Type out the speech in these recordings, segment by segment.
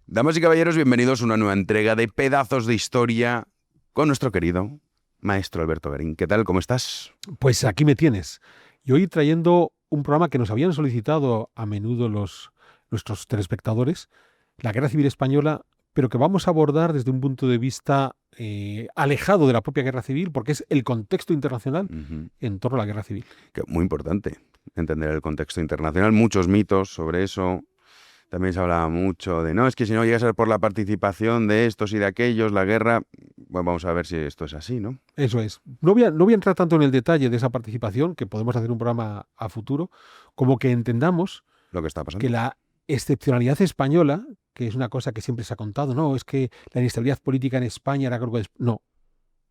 Damas y caballeros, bienvenidos a una nueva entrega de Pedazos de Historia con nuestro querido maestro Alberto Garín. ¿Qué tal? ¿Cómo estás? Pues aquí me tienes. Y hoy trayendo un programa que nos habían solicitado a menudo nuestros telespectadores, la Guerra Civil Española, pero que vamos a abordar desde un punto de vista alejado de la propia Guerra Civil, porque es el contexto internacional en torno a la Guerra Civil. Muy importante entender el contexto internacional. Muchos mitos sobre eso. También se hablaba mucho de, no, es que si no llega a ser por la participación de estos y de aquellos, la guerra. Bueno, vamos a ver si esto es así, ¿no? Eso es. No voy a entrar tanto en el detalle de esa participación, que podemos hacer un programa a futuro, como que entendamos Lo que está que pasando. la excepcionalidad española, que es una cosa que siempre se ha contado, no, es que la inestabilidad política en España era algo de... No,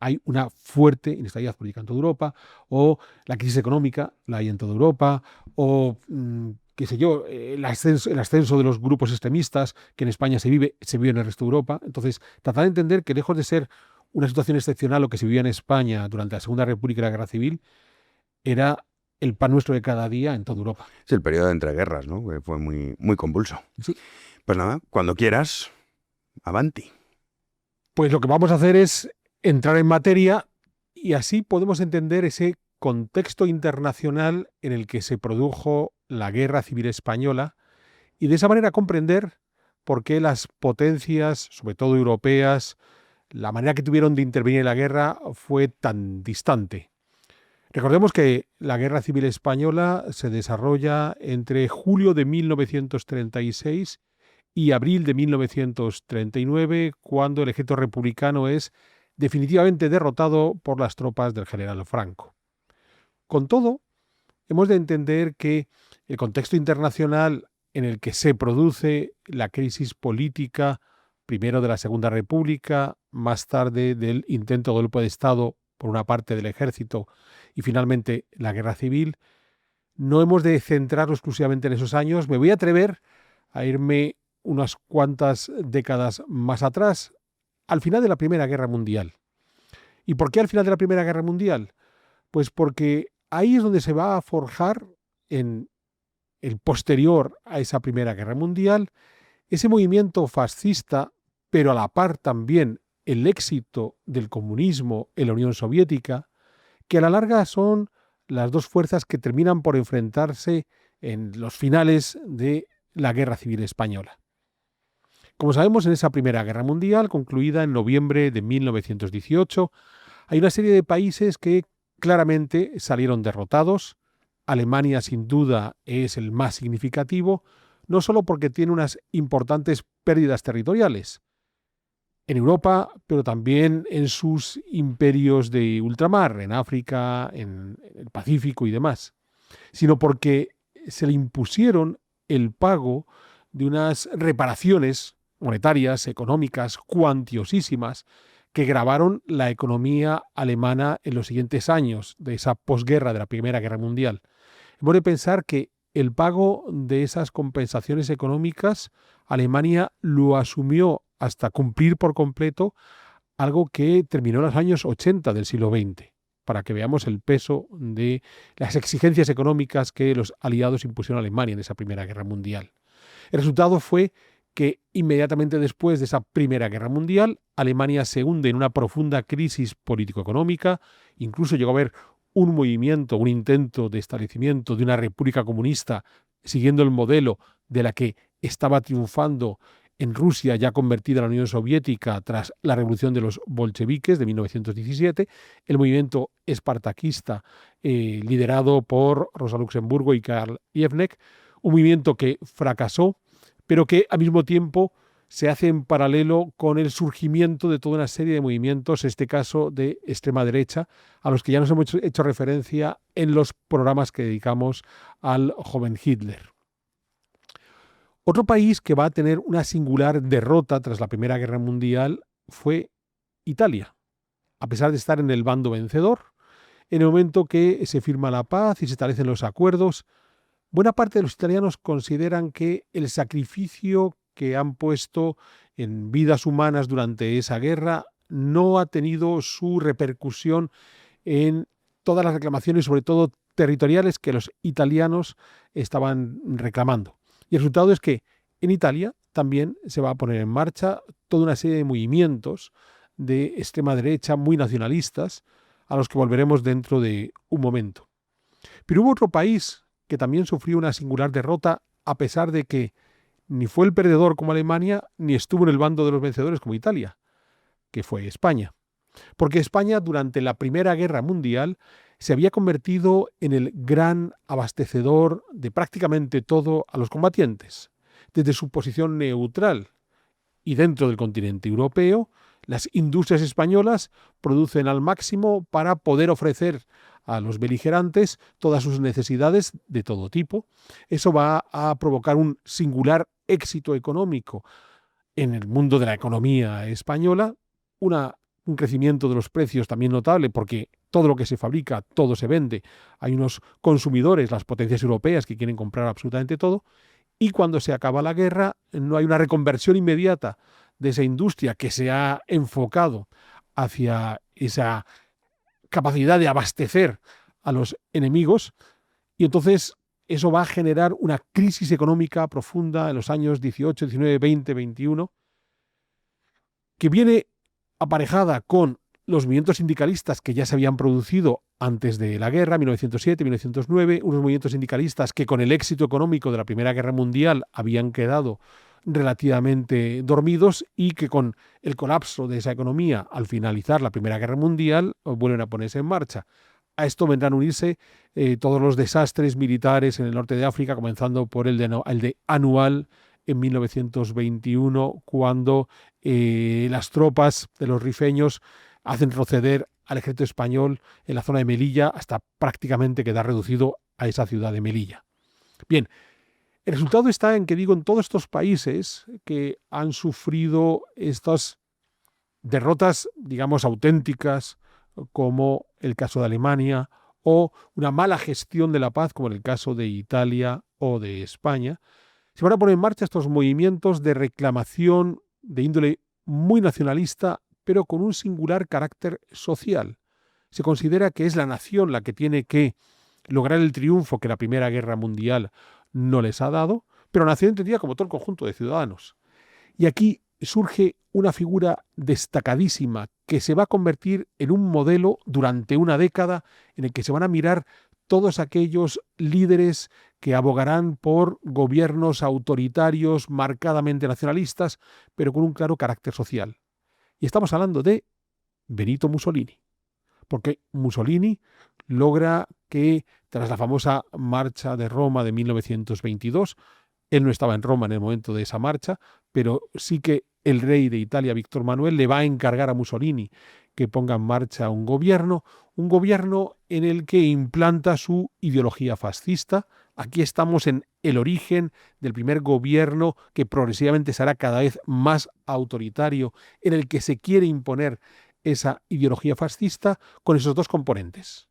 hay una fuerte inestabilidad política en toda Europa, o la crisis económica la hay en toda Europa, o qué sé yo, el ascenso de los grupos extremistas que en España se vive en el resto de Europa. Entonces, tratar de entender que lejos de ser una situación excepcional lo que se vivía en España durante la Segunda República y la Guerra Civil, era el pan nuestro de cada día en toda Europa. Es el periodo de entreguerras, ¿no? Que fue muy convulso. Sí. Pues nada, cuando quieras, avanti. Pues lo que vamos a hacer es entrar en materia y así podemos entender ese contexto internacional en el que se produjo la Guerra Civil Española y de esa manera comprender por qué las potencias, sobre todo europeas, la manera que tuvieron de intervenir en la guerra fue tan distante. Recordemos que la Guerra Civil Española se desarrolla entre julio de 1936 y abril de 1939, cuando el ejército republicano es definitivamente derrotado por las tropas del general Franco. Con todo, hemos de entender que el contexto internacional en el que se produce la crisis política, primero de la Segunda República, más tarde del intento de golpe de Estado por una parte del ejército y finalmente la Guerra Civil, no hemos de centrarnos exclusivamente en esos años. Me voy a atrever a irme unas cuantas décadas más atrás, al final de la Primera Guerra Mundial. ¿Y por qué al final de la Primera Guerra Mundial? Pues porque ahí es donde se va a forjar, en el posterior a esa Primera Guerra Mundial, ese movimiento fascista, pero a la par también el éxito del comunismo en la Unión Soviética, que a la larga son las dos fuerzas que terminan por enfrentarse en los finales de la Guerra Civil Española. Como sabemos, en esa Primera Guerra Mundial, concluida en noviembre de 1918, hay una serie de países que claramente salieron derrotados. Alemania, sin duda, es el más significativo, no solo porque tiene unas importantes pérdidas territoriales en Europa, pero también en sus imperios de ultramar, en África, en el Pacífico y demás, sino porque se le impusieron el pago de unas reparaciones monetarias, económicas, cuantiosísimas, que gravaron la economía alemana en los siguientes años de esa posguerra de la Primera Guerra Mundial. Hemos de pensar que el pago de esas compensaciones económicas, Alemania lo asumió hasta cumplir por completo, algo que terminó en los años 80 del siglo XX, para que veamos el peso de las exigencias económicas que los aliados impusieron a Alemania en esa Primera Guerra Mundial. El resultado fue que inmediatamente después de esa Primera Guerra Mundial, Alemania se hunde en una profunda crisis político-económica, incluso llegó a haber un movimiento, un intento de establecimiento de una república comunista siguiendo el modelo de la que estaba triunfando en Rusia, ya convertida en la Unión Soviética tras la revolución de los bolcheviques de 1917, el movimiento espartaquista liderado por Rosa Luxemburgo y Karl Liebknecht, un movimiento que fracasó, pero que al mismo tiempo se hace en paralelo con el surgimiento de toda una serie de movimientos, en este caso de extrema derecha, a los que ya nos hemos hecho referencia en los programas que dedicamos al joven Hitler. Otro país que va a tener una singular derrota tras la Primera Guerra Mundial fue Italia, a pesar de estar en el bando vencedor. En el momento que se firma la paz y se establecen los acuerdos, buena parte de los italianos consideran que el sacrificio que han puesto en vidas humanas durante esa guerra no ha tenido su repercusión en todas las reclamaciones, sobre todo territoriales, que los italianos estaban reclamando. Y el resultado es que En Italia también se va a poner en marcha toda una serie de movimientos de extrema derecha muy nacionalistas, a los que volveremos dentro de un momento. Pero hubo otro país que también sufrió una singular derrota, a pesar de que ni fue el perdedor como Alemania, ni estuvo en el bando de los vencedores como Italia, que fue España. Porque España, durante la Primera Guerra Mundial, se había convertido en el gran abastecedor de prácticamente todo a los combatientes. Desde su posición neutral y dentro del continente europeo, las industrias españolas producen al máximo para poder ofrecer a los beligerantes todas sus necesidades de todo tipo. Eso va a provocar un singular éxito económico en el mundo de la economía española, un crecimiento de los precios también notable, porque todo lo que se fabrica, todo se vende. Hay unos consumidores, las potencias europeas, que quieren comprar absolutamente todo, y cuando se acaba la guerra no hay una reconversión inmediata de esa industria que se ha enfocado hacia esa capacidad de abastecer a los enemigos, y entonces eso va a generar una crisis económica profunda en los años 18, 19, 20, 21, que viene aparejada con los movimientos sindicalistas que ya se habían producido antes de la guerra, 1907, 1909, unos movimientos sindicalistas que con el éxito económico de la Primera Guerra Mundial habían quedado relativamente dormidos y que con el colapso de esa economía al finalizar la Primera Guerra Mundial vuelven a ponerse en marcha. A esto vendrán a unirse todos los desastres militares en el norte de África, comenzando por el de Anual en 1921, cuando las tropas de los rifeños hacen retroceder al ejército español en la zona de Melilla hasta prácticamente quedar reducido a esa ciudad de Melilla. Bien, el resultado está en que, en todos estos países que han sufrido estas derrotas, digamos, auténticas, como el caso de Alemania, o una mala gestión de la paz, como en el caso de Italia o de España, se van a poner en marcha estos movimientos de reclamación de índole muy nacionalista, pero con un singular carácter social. Se considera que es la nación la que tiene que lograr el triunfo que la Primera Guerra Mundial no les ha dado, pero la nación entendida como todo el conjunto de ciudadanos. Y aquí surge una figura destacadísima que se va a convertir en un modelo durante una década en el que se van a mirar todos aquellos líderes que abogarán por gobiernos autoritarios marcadamente nacionalistas, pero con un claro carácter social. Y estamos hablando de Benito Mussolini, porque Mussolini logra que, tras la famosa marcha de Roma de 1922, él no estaba en Roma en el momento de esa marcha, pero sí que el rey de Italia, Víctor Manuel, le va a encargar a Mussolini que ponga en marcha un gobierno en el que implanta su ideología fascista. Aquí estamos en el origen del primer gobierno que progresivamente será cada vez más autoritario, en el que se quiere imponer esa ideología fascista con esos dos componentes.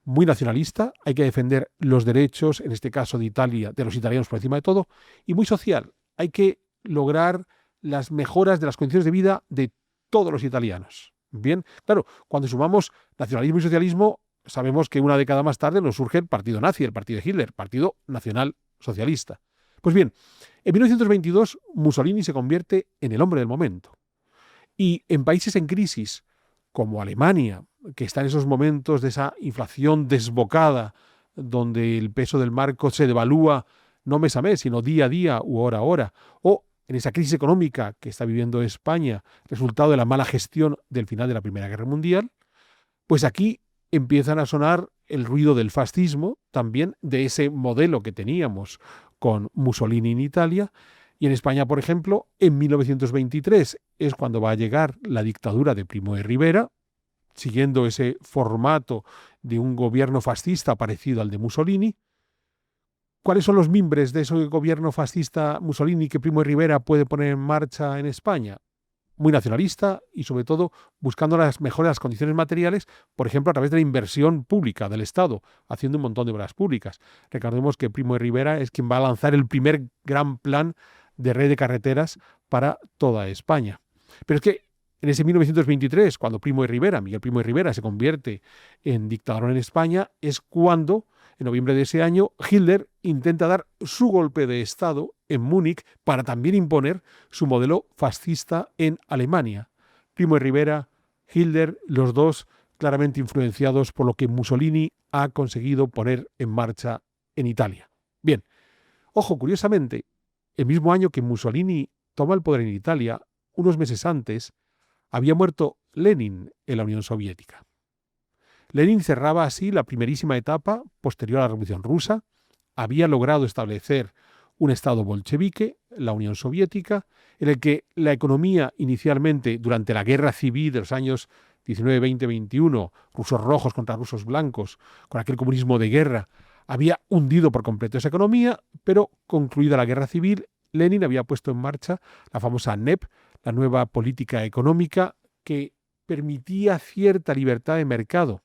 Muy nacionalista, hay que defender los derechos, en este caso de Italia, de los italianos por encima de todo, y muy social, hay que lograr las mejoras de las condiciones de vida de todos los italianos. Bien, claro, cuando sumamos nacionalismo y socialismo, sabemos que una década más tarde nos surge el partido nazi, el partido de Hitler, Partido Nacional Socialista. Pues bien, en 1922 Mussolini se convierte en el hombre del momento. Y en países en crisis, como Alemania, que está en esos momentos de esa inflación desbocada, donde el peso del marco se devalúa no mes a mes, sino día a día u hora a hora, o en esa crisis económica que está viviendo España, resultado de la mala gestión del final de la Primera Guerra Mundial, pues aquí empiezan a sonar el ruido del fascismo, también de ese modelo que teníamos con Mussolini en Italia. Y en España, por ejemplo, en 1923 es cuando va a llegar la dictadura de Primo de Rivera, siguiendo ese formato de un gobierno fascista parecido al de Mussolini. ¿Cuáles son los mimbres de ese gobierno fascista Mussolini que Primo de Rivera puede poner en marcha en España? Muy nacionalista y, sobre todo, buscando las mejores condiciones materiales, por ejemplo, a través de la inversión pública del Estado, haciendo un montón de obras públicas. Recordemos que Primo de Rivera es quien va a lanzar el primer gran plan de red de carreteras para toda España. Pero es que en ese 1923, cuando Miguel Primo de Rivera, se convierte en dictador en España, es cuando, en noviembre de ese año, Hitler intenta dar su golpe de Estado en Múnich para también imponer su modelo fascista en Alemania. Primo de Rivera, Hitler, los dos claramente influenciados por lo que Mussolini ha conseguido poner en marcha en Italia. Bien, ojo, curiosamente, el mismo año que Mussolini toma el poder en Italia, unos meses antes, había muerto Lenin en la Unión Soviética. Lenin cerraba así la primerísima etapa posterior a la Revolución Rusa, había logrado establecer un Estado bolchevique, la Unión Soviética, en el que la economía inicialmente, durante la guerra civil de los años 19, 20, 21, rusos rojos contra rusos blancos, con aquel comunismo de guerra, había hundido por completo esa economía, pero concluida la guerra civil, Lenin había puesto en marcha la famosa NEP, la nueva política económica que permitía cierta libertad de mercado,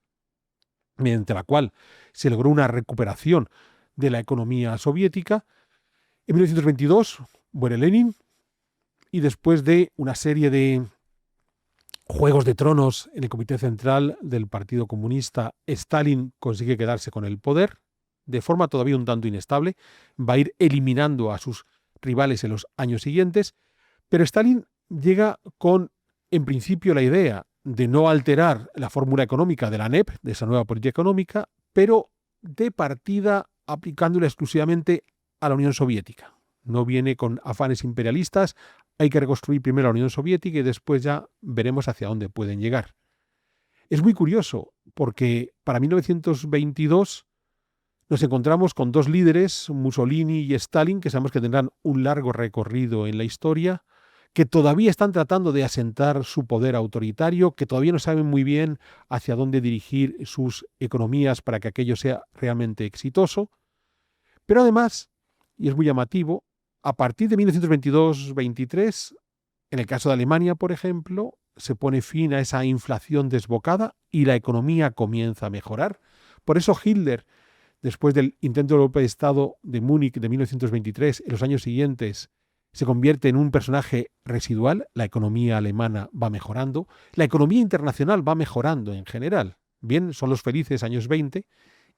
mediante la cual se logró una recuperación de la economía soviética. En 1922 muere Lenin y después de una serie de juegos de tronos en el Comité Central del Partido Comunista, Stalin consigue quedarse con el poder de forma todavía un tanto inestable, va a ir eliminando a sus rivales en los años siguientes, pero Stalin llega con, en principio, la idea de no alterar la fórmula económica de la NEP, de esa nueva política económica, pero de partida aplicándola exclusivamente a la Unión Soviética. No viene con afanes imperialistas, hay que reconstruir primero la Unión Soviética y después ya veremos hacia dónde pueden llegar. Es muy curioso porque para 1922 nos encontramos con dos líderes, Mussolini y Stalin, que sabemos que tendrán un largo recorrido en la historia, que todavía están tratando de asentar su poder autoritario, que todavía no saben muy bien hacia dónde dirigir sus economías para que aquello sea realmente exitoso. Pero además, y es muy llamativo, a partir de 1922-23, en el caso de Alemania, por ejemplo, se pone fin a esa inflación desbocada y la economía comienza a mejorar. Por eso Hitler, después del intento de golpe de Estado de Múnich de 1923, en los años siguientes, se convierte en un personaje residual, la economía alemana va mejorando, la economía internacional va mejorando en general. Bien, son los felices años 20,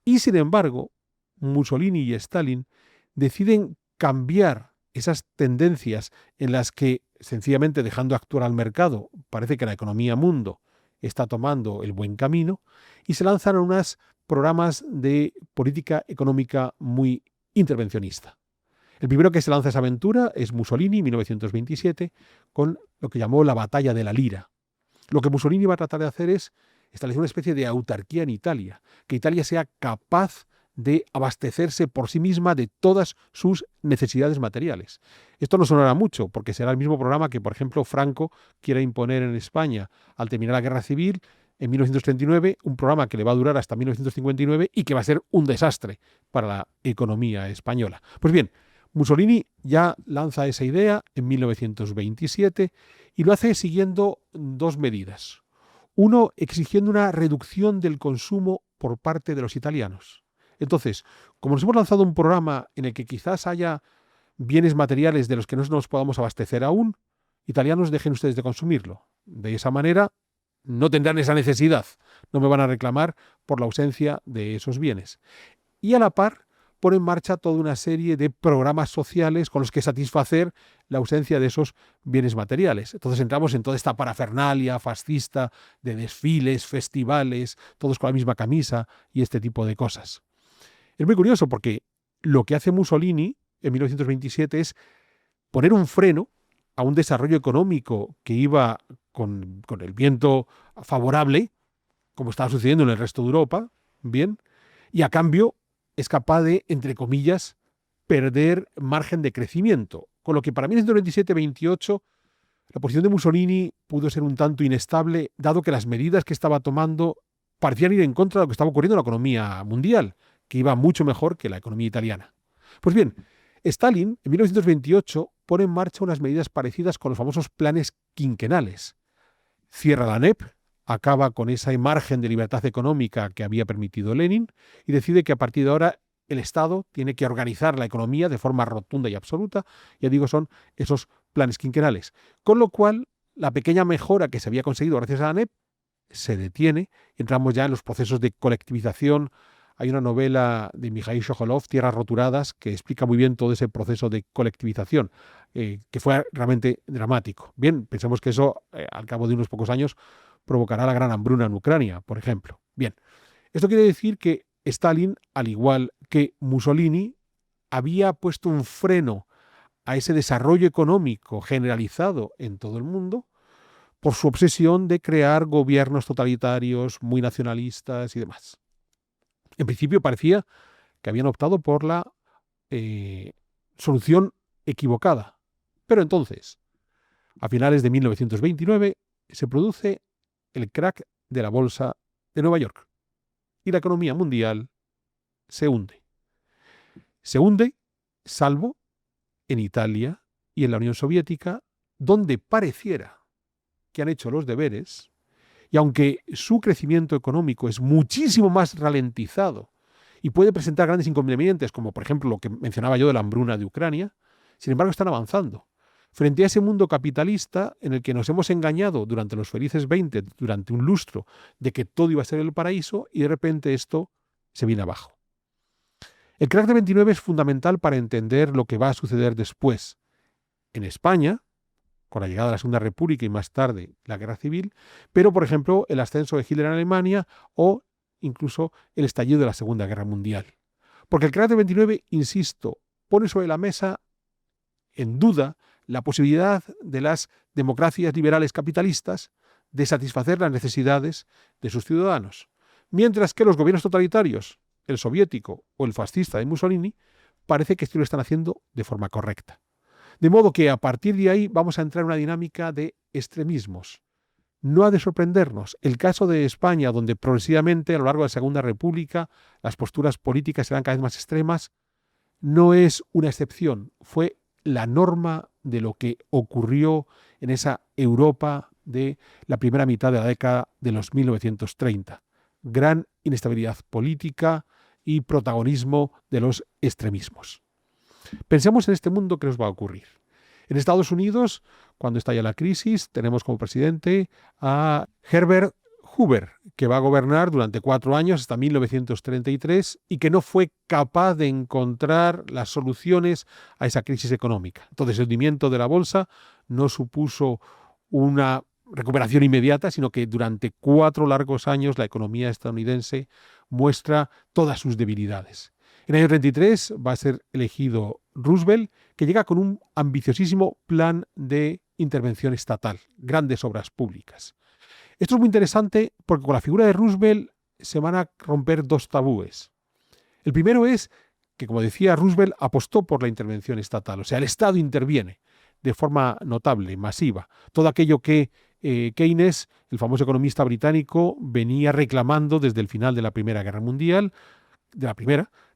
y sin embargo, Mussolini y Stalin deciden cambiar esas tendencias en las que, sencillamente dejando actuar al mercado, parece que la economía mundo está tomando el buen camino, y se lanzan a unos programas de política económica muy intervencionista. El primero que se lanza esa aventura es Mussolini, 1927, con lo que llamó la batalla de la lira. Lo que Mussolini va a tratar de hacer es establecer una especie de autarquía en Italia, que Italia sea capaz de abastecerse por sí misma de todas sus necesidades materiales. Esto no sonará mucho, porque será el mismo programa que, por ejemplo, Franco quiere imponer en España al terminar la Guerra Civil en 1939, un programa que le va a durar hasta 1959 y que va a ser un desastre para la economía española. Pues bien, Mussolini ya lanza esa idea en 1927 y lo hace siguiendo dos medidas. Uno, exigiendo una reducción del consumo por parte de los italianos. Entonces, como nos hemos lanzado un programa en el que quizás haya bienes materiales de los que no nos podamos abastecer aún, italianos, dejen ustedes de consumirlo. De esa manera no tendrán esa necesidad, no me van a reclamar por la ausencia de esos bienes. Y a la par, pone en marcha toda una serie de programas sociales con los que satisfacer la ausencia de esos bienes materiales. Entonces entramos en toda esta parafernalia fascista de desfiles, festivales, todos con la misma camisa y este tipo de cosas. Es muy curioso porque lo que hace Mussolini en 1927 es poner un freno a un desarrollo económico que iba con el viento favorable, como estaba sucediendo en el resto de Europa, bien, y a cambio es capaz de, entre comillas, perder margen de crecimiento. Con lo que para 1927-28 la posición de Mussolini pudo ser un tanto inestable, dado que las medidas que estaba tomando parecían ir en contra de lo que estaba ocurriendo en la economía mundial, que iba mucho mejor que la economía italiana. Pues bien, Stalin, en 1928, pone en marcha unas medidas parecidas con los famosos planes quinquenales. Cierra la NEP, acaba con ese margen de libertad económica que había permitido Lenin y decide que a partir de ahora el Estado tiene que organizar la economía de forma rotunda y absoluta. Ya digo, son esos planes quinquenales. Con lo cual, la pequeña mejora que se había conseguido gracias a la NEP se detiene y entramos ya en los procesos de colectivización Hay una novela de Mikhail Shokholov, Tierras roturadas, que explica muy bien todo ese proceso de colectivización, que fue realmente dramático. Bien, pensemos que eso, al cabo de unos pocos años, provocará la gran hambruna en Ucrania, por ejemplo. Bien, esto quiere decir que Stalin, al igual que Mussolini, había puesto un freno a ese desarrollo económico generalizado en todo el mundo por su obsesión de crear gobiernos totalitarios, muy nacionalistas y demás. En principio parecía que habían optado por la solución equivocada. Pero entonces, a finales de 1929, se produce el crack de la bolsa de Nueva York y la economía mundial se hunde. Se hunde, salvo en Italia y en la Unión Soviética, donde pareciera que han hecho los deberes, y aunque su crecimiento económico es muchísimo más ralentizado y puede presentar grandes inconvenientes, como por ejemplo lo que mencionaba yo de la hambruna de Ucrania, sin embargo están avanzando. Frente a ese mundo capitalista en el que nos hemos engañado durante los felices 20, durante un lustro, de que todo iba a ser el paraíso, y de repente esto se viene abajo. El crack de 29 es fundamental para entender lo que va a suceder después. En España, con la llegada de la Segunda República y más tarde la Guerra Civil, pero, por ejemplo, el ascenso de Hitler en Alemania o incluso el estallido de la Segunda Guerra Mundial. Porque el crack de 29, insisto, pone sobre la mesa en duda la posibilidad de las democracias liberales capitalistas de satisfacer las necesidades de sus ciudadanos, mientras que los gobiernos totalitarios, el soviético o el fascista de Mussolini, parece que esto lo están haciendo de forma correcta. De modo que a partir de ahí vamos a entrar en una dinámica de extremismos. No ha de sorprendernos el caso de España, donde progresivamente a lo largo de la Segunda República las posturas políticas serán cada vez más extremas, no es una excepción, fue la norma de lo que ocurrió en esa Europa de la primera mitad de la década de los 1930. Gran inestabilidad política y protagonismo de los extremismos. Pensemos en este mundo que nos va a ocurrir. En Estados Unidos, cuando estalla la crisis, tenemos como presidente a Herbert Hoover, que va a gobernar durante 4 años hasta 1933 y que no fue capaz de encontrar las soluciones a esa crisis económica. Entonces, el hundimiento de la bolsa no supuso una recuperación inmediata, sino que durante 4 largos años la economía estadounidense muestra todas sus debilidades. En el año 33 va a ser elegido Roosevelt, que llega con un ambiciosísimo plan de intervención estatal, grandes obras públicas. Esto es muy interesante porque con la figura de Roosevelt se van a romper 2 tabúes. El primero es que, como decía, Roosevelt apostó por la intervención estatal, o sea, el Estado interviene de forma notable, masiva. Todo aquello que Keynes, el famoso economista británico, venía reclamando desde el final de la Primera Guerra Mundial,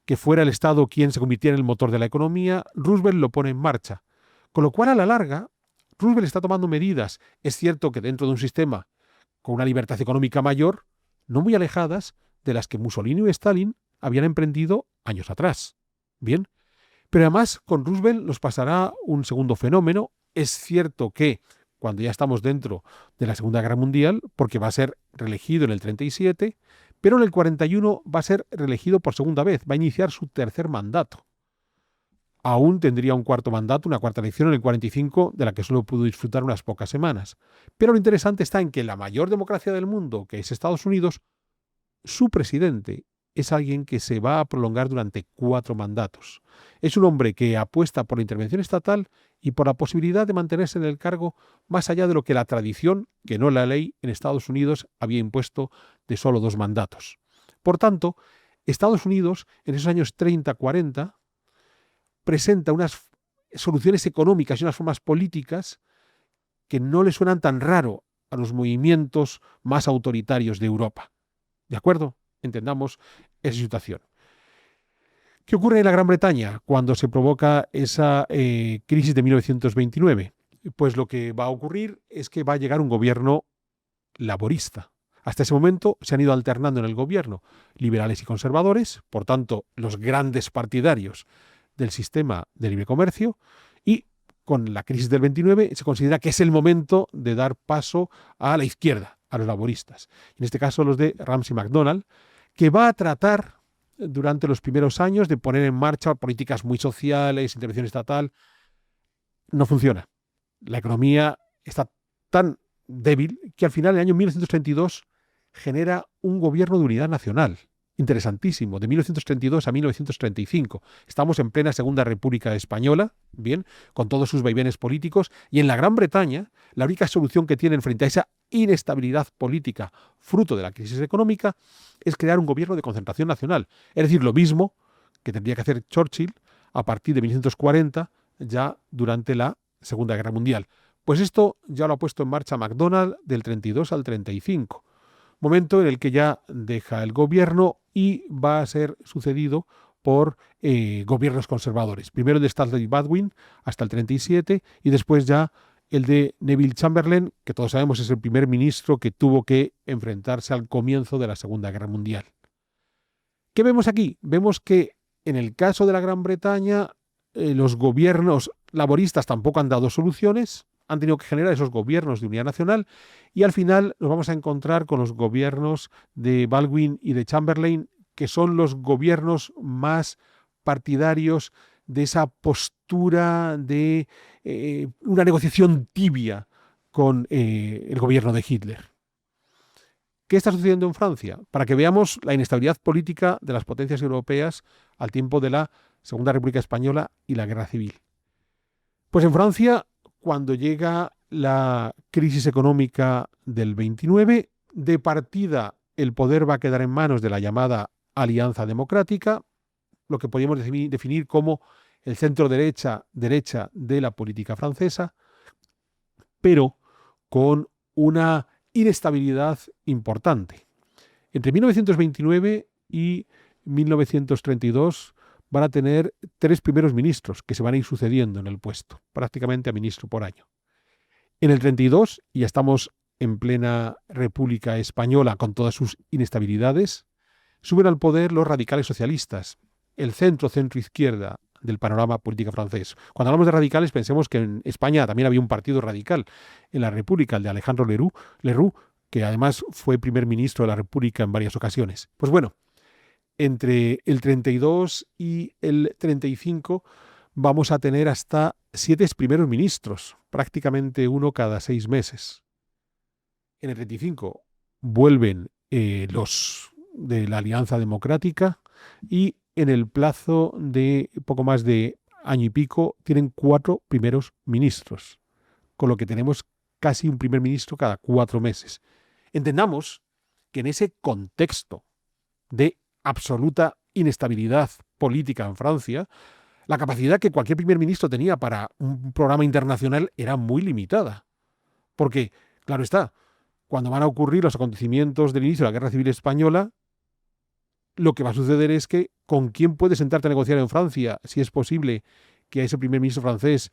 que fuera el Estado quien se convirtiera en el motor de la economía, Roosevelt lo pone en marcha. Con lo cual, a la larga, Roosevelt está tomando medidas. Es cierto que dentro de un sistema con una libertad económica mayor, no muy alejadas de las que Mussolini y Stalin habían emprendido años atrás. Bien, pero además con Roosevelt nos pasará un segundo fenómeno. Es cierto que cuando ya estamos dentro de la Segunda Guerra Mundial, porque va a ser reelegido en el 37, pero en el 41 va a ser reelegido por segunda vez, va a iniciar su tercer mandato. Aún tendría un cuarto mandato, una cuarta elección en el 45, de la que solo pudo disfrutar unas pocas semanas. Pero lo interesante está en que la mayor democracia del mundo, que es Estados Unidos, su presidente es alguien que se va a prolongar durante 4 mandatos. Es un hombre que apuesta por la intervención estatal y por la posibilidad de mantenerse en el cargo más allá de lo que la tradición, que no la ley, en Estados Unidos había impuesto de solo 2 mandatos. Por tanto, Estados Unidos, en esos años 30-40, presenta unas soluciones económicas y unas formas políticas que no le suenan tan raro a los movimientos más autoritarios de Europa. ¿De acuerdo? Entendamos esa situación. ¿Qué ocurre en la Gran Bretaña cuando se provoca esa crisis de 1929? Pues lo que va a ocurrir es que va a llegar un gobierno laborista. Hasta ese momento se han ido alternando en el gobierno liberales y conservadores, por tanto, los grandes partidarios del sistema de libre comercio, y con la crisis del 29 se considera que es el momento de dar paso a la izquierda, a los laboristas. En este caso los de Ramsay MacDonald, que va a tratar durante los primeros años de poner en marcha políticas muy sociales, intervención estatal. No funciona. La economía está tan débil que al final, en el año 1932, genera un gobierno de unidad nacional. Interesantísimo, de 1932 a 1935. Estamos en plena Segunda República Española, bien, con todos sus vaivenes políticos, y en la Gran Bretaña, la única solución que tienen frente a esa inestabilidad política fruto de la crisis económica es crear un gobierno de concentración nacional. Es decir, lo mismo que tendría que hacer Churchill a partir de 1940, ya durante la Segunda Guerra Mundial. Pues esto ya lo ha puesto en marcha MacDonald del 32 al 35. Momento en el que ya deja el gobierno y va a ser sucedido por gobiernos conservadores. Primero el de Stanley Baldwin hasta el 37 y después ya el de Neville Chamberlain, que todos sabemos es el primer ministro que tuvo que enfrentarse al comienzo de la Segunda Guerra Mundial. ¿Qué vemos aquí? Vemos que en el caso de la Gran Bretaña los gobiernos laboristas tampoco han dado soluciones, han tenido que generar esos gobiernos de unidad nacional y al final nos vamos a encontrar con los gobiernos de Baldwin y de Chamberlain, que son los gobiernos más partidarios de esa postura de una negociación tibia con el gobierno de Hitler. ¿Qué está sucediendo en Francia? Para que veamos la inestabilidad política de las potencias europeas al tiempo de la Segunda República Española y la Guerra Civil. Pues en Francia, cuando llega la crisis económica del 29, de partida el poder va a quedar en manos de la llamada Alianza Democrática, lo que podríamos definir como el centro-derecha de la política francesa, pero con una inestabilidad importante. Entre 1929 y 1932 van a tener 3 primeros ministros que se van a ir sucediendo en el puesto, prácticamente a ministro por año. En el 32, y ya estamos en plena República Española con todas sus inestabilidades, suben al poder los radicales socialistas, el centro-izquierda del panorama político francés. Cuando hablamos de radicales, pensemos que en España también había un partido radical en la República, el de Alejandro Lerroux, que además fue primer ministro de la República en varias ocasiones. Pues bueno, entre el 32 y el 35 vamos a tener hasta 7 primeros ministros, prácticamente uno cada 6 meses. En el 35 vuelven los de la Alianza Democrática y en el plazo de poco más de año y pico tienen 4 primeros ministros, con lo que tenemos casi un primer ministro cada 4 meses. Entendamos que en ese contexto de absoluta inestabilidad política en Francia, la capacidad que cualquier primer ministro tenía para un programa internacional era muy limitada. Porque, claro está, cuando van a ocurrir los acontecimientos del inicio de la Guerra Civil Española, lo que va a suceder es que ¿con quién puedes sentarte a negociar en Francia si es posible que a ese primer ministro francés,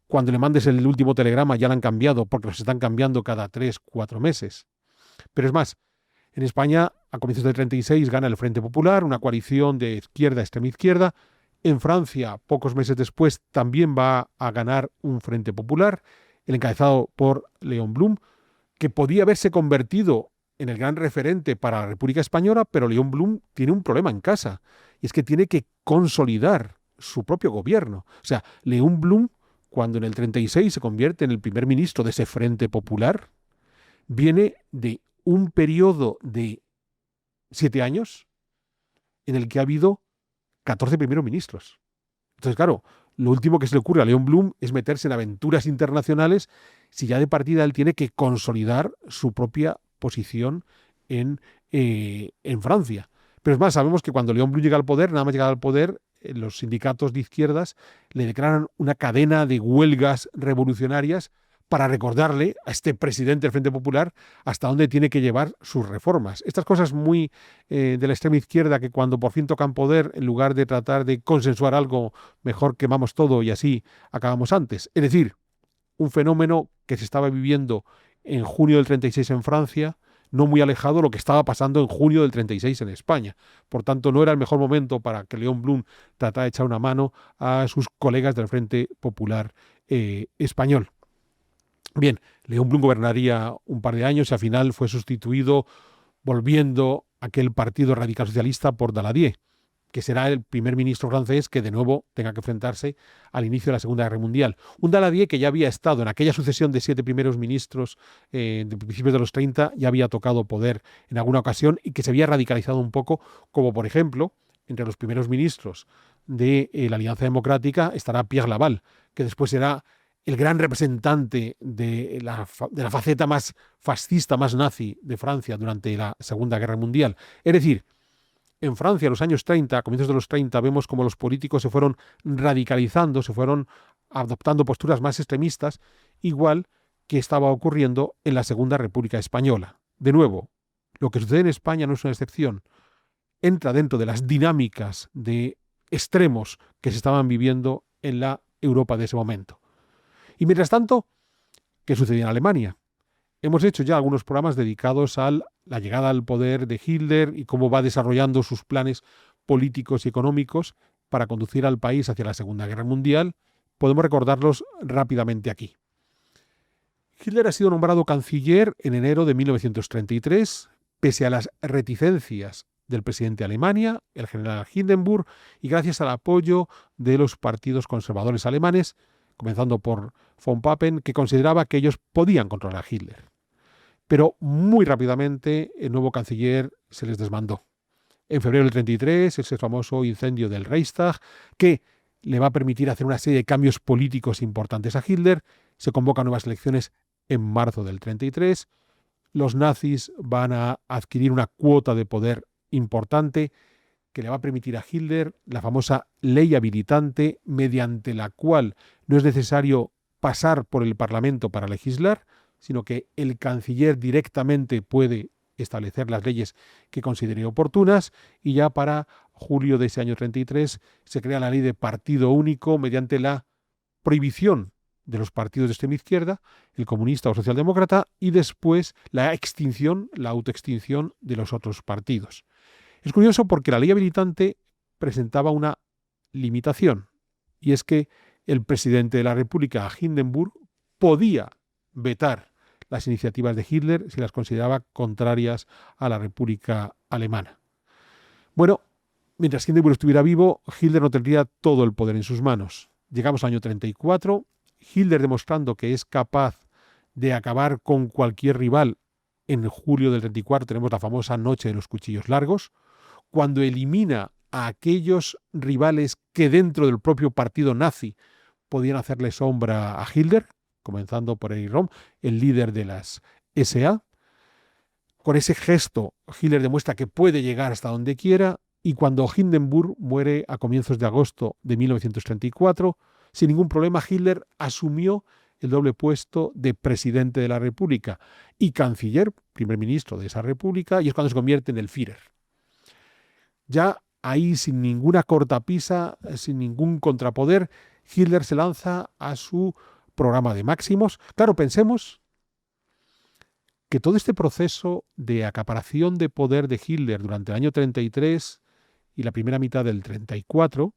cuando le mandes el último telegrama, ya lo han cambiado, porque los están cambiando cada 3, 4 meses? Pero es más, en España, a comienzos del 36, gana el Frente Popular, una coalición de izquierda, extrema izquierda. En Francia, pocos meses después, también va a ganar un Frente Popular, el encabezado por Léon Blum, que podía haberse convertido en el gran referente para la República Española, pero Léon Blum tiene un problema en casa, y es que tiene que consolidar su propio gobierno. O sea, Léon Blum, cuando en el 36 se convierte en el primer ministro de ese Frente Popular, viene de un periodo de 7 años en el que ha habido 14 primeros ministros. Entonces, claro, lo último que se le ocurre a Léon Blum es meterse en aventuras internacionales si ya de partida él tiene que consolidar su propia posición en Francia. Pero es más, sabemos que cuando Léon Blum llega al poder, nada más llegar al poder, los sindicatos de izquierdas le declaran una cadena de huelgas revolucionarias para recordarle a este presidente del Frente Popular hasta dónde tiene que llevar sus reformas. Estas cosas muy de la extrema izquierda, que cuando por fin tocan poder, en lugar de tratar de consensuar algo, mejor quemamos todo y así acabamos antes. Es decir, un fenómeno que se estaba viviendo en junio del 36 en Francia, no muy alejado de lo que estaba pasando en junio del 36 en España. Por tanto, no era el mejor momento para que Léon Blum tratara de echar una mano a sus colegas del Frente Popular español. Bien, Léon Blum gobernaría un par de años y al final fue sustituido, volviendo aquel partido radical socialista por Daladier, que será el primer ministro francés que de nuevo tenga que enfrentarse al inicio de la Segunda Guerra Mundial. Un Daladier que ya había estado en aquella sucesión de 7 primeros ministros de principios de los 30, ya había tocado poder en alguna ocasión y que se había radicalizado un poco, como por ejemplo, entre los primeros ministros de la Alianza Democrática estará Pierre Laval, que después será el gran representante de la faceta más fascista, más nazi de Francia durante la Segunda Guerra Mundial. Es decir, en Francia, en los años 30, a comienzos de los 30, vemos como los políticos se fueron radicalizando, se fueron adoptando posturas más extremistas, igual que estaba ocurriendo en la Segunda República Española. De nuevo, lo que sucede en España no es una excepción. Entra dentro de las dinámicas de extremos que se estaban viviendo en la Europa de ese momento. Y mientras tanto, ¿qué sucedía en Alemania? Hemos hecho ya algunos programas dedicados a la llegada al poder de Hitler y cómo va desarrollando sus planes políticos y económicos para conducir al país hacia la Segunda Guerra Mundial. Podemos recordarlos rápidamente aquí. Hitler ha sido nombrado canciller en enero de 1933, pese a las reticencias del presidente de Alemania, el general Hindenburg, y gracias al apoyo de los partidos conservadores alemanes, comenzando por von Papen, que consideraba que ellos podían controlar a Hitler. Pero muy rápidamente el nuevo canciller se les desmandó. En febrero del 33, ese famoso incendio del Reichstag, que le va a permitir hacer una serie de cambios políticos importantes a Hitler, se convocan nuevas elecciones en marzo del 33, los nazis van a adquirir una cuota de poder importante que le va a permitir a Hitler la famosa ley habilitante, mediante la cual no es necesario pasar por el Parlamento para legislar, sino que el canciller directamente puede establecer las leyes que considere oportunas, y ya para julio de ese año 33 se crea la ley de partido único mediante la prohibición de los partidos de extrema izquierda, el comunista o socialdemócrata, y después la extinción, la autoextinción de los otros partidos. Es curioso porque la ley habilitante presentaba una limitación, y es que el presidente de la República, Hindenburg, podía vetar las iniciativas de Hitler si las consideraba contrarias a la República Alemana. Bueno, mientras Hindenburg estuviera vivo, Hitler no tendría todo el poder en sus manos. Llegamos al año 34, Hitler demostrando que es capaz de acabar con cualquier rival. En julio del 34 tenemos la famosa Noche de los Cuchillos Largos, cuando elimina a aquellos rivales que dentro del propio partido nazi podían hacerle sombra a Hitler, comenzando por Erich Röhm, el líder de las SA. Con ese gesto, Hitler demuestra que puede llegar hasta donde quiera, y cuando Hindenburg muere a comienzos de agosto de 1934, sin ningún problema Hitler asumió el doble puesto de presidente de la República y canciller, primer ministro de esa república, y es cuando se convierte en el Führer. Ya ahí, sin ninguna cortapisa, sin ningún contrapoder, Hitler se lanza a su programa de máximos. Claro, pensemos que todo este proceso de acaparación de poder de Hitler durante el año 33 y la primera mitad del 34,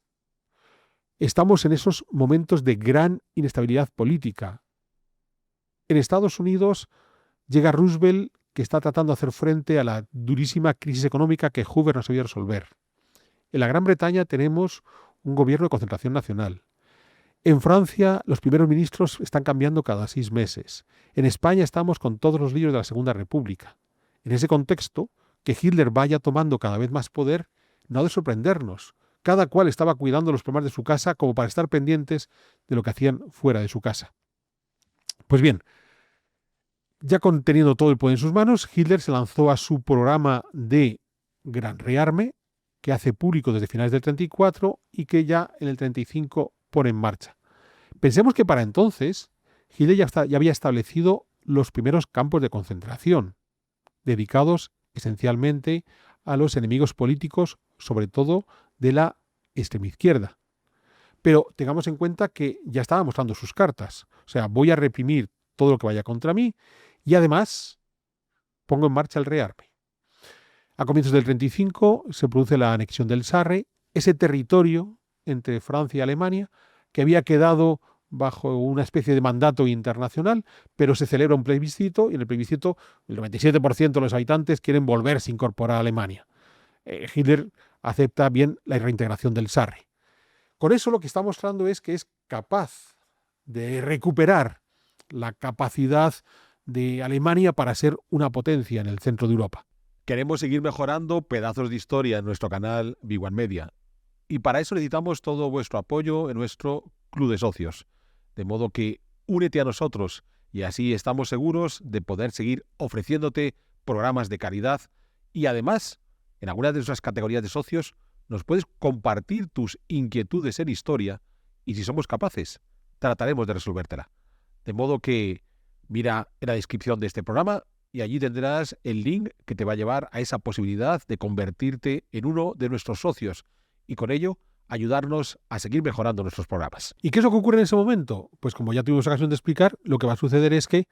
estamos en esos momentos de gran inestabilidad política. En Estados Unidos llega Roosevelt, que está tratando de hacer frente a la durísima crisis económica que Hoover no sabía resolver. En la Gran Bretaña tenemos un gobierno de concentración nacional. En Francia, los primeros ministros están cambiando cada 6 meses. En España estamos con todos los líderes de la Segunda República. En ese contexto, que Hitler vaya tomando cada vez más poder, no ha de sorprendernos. Cada cual estaba cuidando los problemas de su casa como para estar pendientes de lo que hacían fuera de su casa. Pues bien, ya teniendo todo el poder en sus manos, Hitler se lanzó a su programa de gran rearme, que hace público desde finales del 34 y que ya en el 35 pone en marcha. Pensemos que para entonces Hitler ya había establecido los primeros campos de concentración, dedicados esencialmente a los enemigos políticos, sobre todo de la extrema izquierda. Pero tengamos en cuenta que ya estaba mostrando sus cartas. O sea, voy a reprimir todo lo que vaya contra mí y además pongo en marcha el rearme. A comienzos del 35 se produce la anexión del Sarre, ese territorio entre Francia y Alemania que había quedado bajo una especie de mandato internacional, pero se celebra un plebiscito y en el plebiscito el 97% de los habitantes quieren volverse a incorporar a Alemania. Hitler acepta bien la reintegración del Sarre. Con eso lo que está mostrando es que es capaz de recuperar la capacidad de Alemania para ser una potencia en el centro de Europa. Queremos seguir mejorando pedazos de historia en nuestro canal Big One Media. Y para eso necesitamos todo vuestro apoyo en nuestro club de socios. De modo que únete a nosotros y así estamos seguros de poder seguir ofreciéndote programas de calidad y además, en algunas de nuestras categorías de socios, nos puedes compartir tus inquietudes en historia y si somos capaces, trataremos de resolvértela. De modo que mira en la descripción de este programa y allí tendrás el link que te va a llevar a esa posibilidad de convertirte en uno de nuestros socios y con ello ayudarnos a seguir mejorando nuestros programas. ¿Y qué es lo que ocurre en ese momento? Pues como ya tuvimos ocasión de explicar, lo que va a suceder es que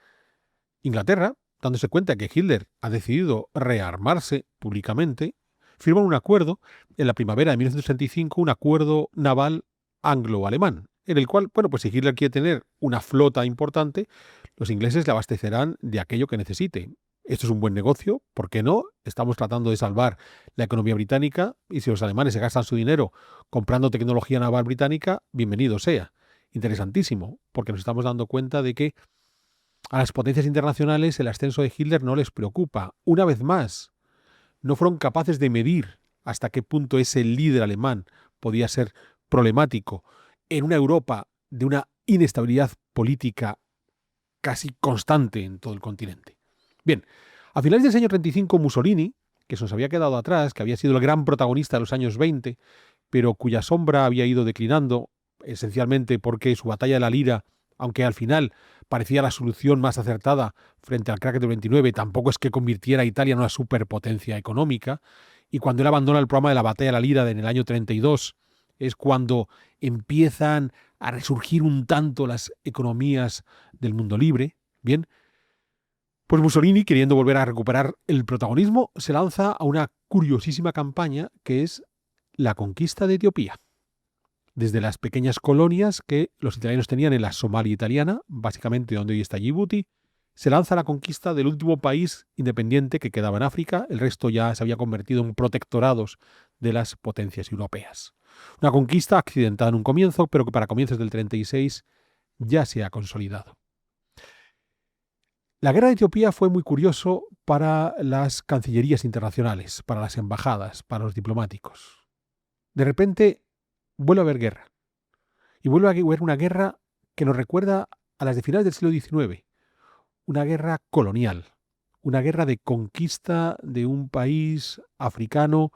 Inglaterra, dándose cuenta que Hitler ha decidido rearmarse públicamente, firma un acuerdo en la primavera de 1935, un acuerdo naval anglo-alemán, en el cual, bueno, pues si Hitler quiere tener una flota importante, los ingleses le abastecerán de aquello que necesite. Esto es un buen negocio, ¿por qué no? Estamos tratando de salvar la economía británica y si los alemanes se gastan su dinero comprando tecnología naval británica, bienvenido sea. Interesantísimo, porque nos estamos dando cuenta de que a las potencias internacionales el ascenso de Hitler no les preocupa. Una vez más, no fueron capaces de medir hasta qué punto ese líder alemán podía ser problemático en una Europa de una inestabilidad política casi constante en todo el continente. Bien, a finales del año 35 Mussolini, que se nos había quedado atrás, que había sido el gran protagonista de los años 20, pero cuya sombra había ido declinando, esencialmente porque su batalla de la Lira, aunque al final parecía la solución más acertada frente al crack del 29, tampoco es que convirtiera a Italia en una superpotencia económica, y cuando él abandona el programa de la batalla de la Lira en el año 32, es cuando empiezan a resurgir un tanto las economías del mundo libre. Bien, pues Mussolini, queriendo volver a recuperar el protagonismo, se lanza a una curiosísima campaña que es la conquista de Etiopía. Desde las pequeñas colonias que los italianos tenían en la Somalia italiana, básicamente donde hoy está Djibouti, se lanza la conquista del último país independiente que quedaba en África, el resto ya se había convertido en protectorados de las potencias europeas. Una conquista accidentada en un comienzo, pero que para comienzos del 36 ya se ha consolidado. La guerra de Etiopía fue muy curioso para las cancillerías internacionales, para las embajadas, para los diplomáticos. De repente vuelve a haber guerra. Y vuelve a haber una guerra que nos recuerda a las de finales del siglo XIX. Una guerra colonial, una guerra de conquista de un país africano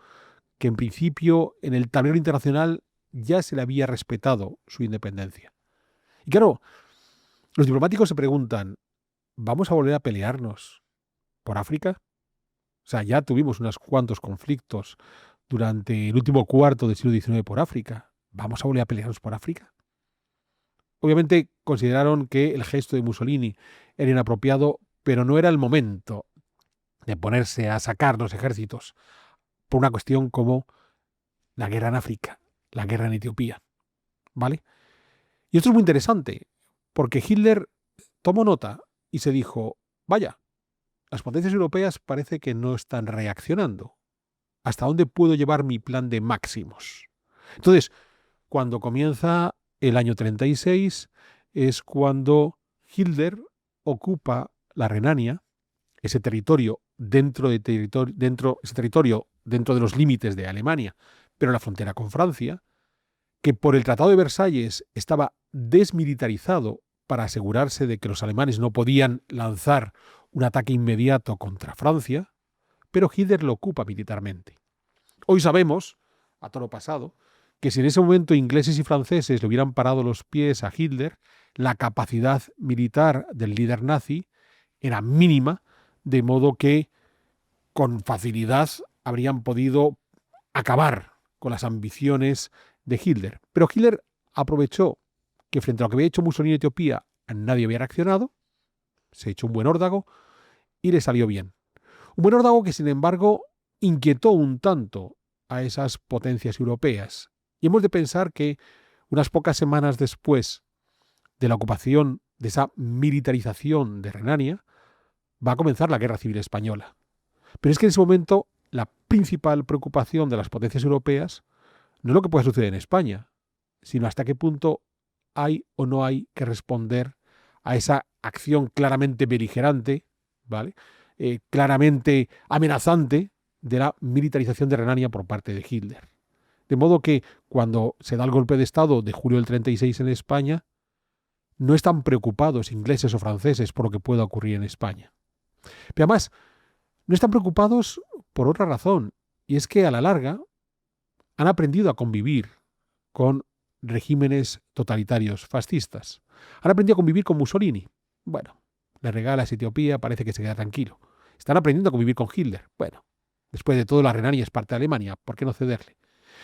que en principio en el tablero internacional ya se le había respetado su independencia. Y claro, los diplomáticos se preguntan, ¿vamos a volver a pelearnos por África? O sea, ya tuvimos unos cuantos conflictos durante el último cuarto del siglo XIX por África. ¿Vamos a volver a pelearnos por África? Obviamente consideraron que el gesto de Mussolini era inapropiado, pero no era el momento de ponerse a sacar los ejércitos por una cuestión como la guerra en África, la guerra en Etiopía, ¿vale? Y esto es muy interesante, porque Hitler tomó nota y se dijo, vaya, las potencias europeas parece que no están reaccionando. ¿Hasta dónde puedo llevar mi plan de máximos? Entonces, cuando comienza el año 36, es cuando Hitler ocupa la Renania, ese territorio dentro de los límites de Alemania, pero en la frontera con Francia, que por el Tratado de Versalles estaba desmilitarizado para asegurarse de que los alemanes no podían lanzar un ataque inmediato contra Francia, pero Hitler lo ocupa militarmente. Hoy sabemos, a toro pasado, que si en ese momento ingleses y franceses le hubieran parado los pies a Hitler, la capacidad militar del líder nazi era mínima, de modo que con facilidad habrían podido acabar con las ambiciones de Hitler. Pero Hitler aprovechó que frente a lo que había hecho Mussolini en Etiopía nadie había reaccionado, se echó un buen órdago y le salió bien. Un buen órdago que, sin embargo, inquietó un tanto a esas potencias europeas. Y hemos de pensar que unas pocas semanas después de la ocupación, de esa militarización de Renania, va a comenzar la Guerra Civil Española. Pero es que en ese momento la principal preocupación de las potencias europeas no es lo que puede suceder en España, sino hasta qué punto hay o no hay que responder a esa acción claramente beligerante, ¿vale? Claramente amenazante de la militarización de Renania por parte de Hitler. De modo que cuando se da el golpe de Estado de julio del 36 en España, no están preocupados ingleses o franceses por lo que pueda ocurrir en España. Pero además, no están preocupados por otra razón, y es que a la larga han aprendido a convivir con regímenes totalitarios fascistas. Han aprendido a convivir con Mussolini. Bueno, le regalas Etiopía, parece que se queda tranquilo. Están aprendiendo a convivir con Hitler. Bueno, después de todo, la Renania es parte de Alemania, ¿por qué no cederle?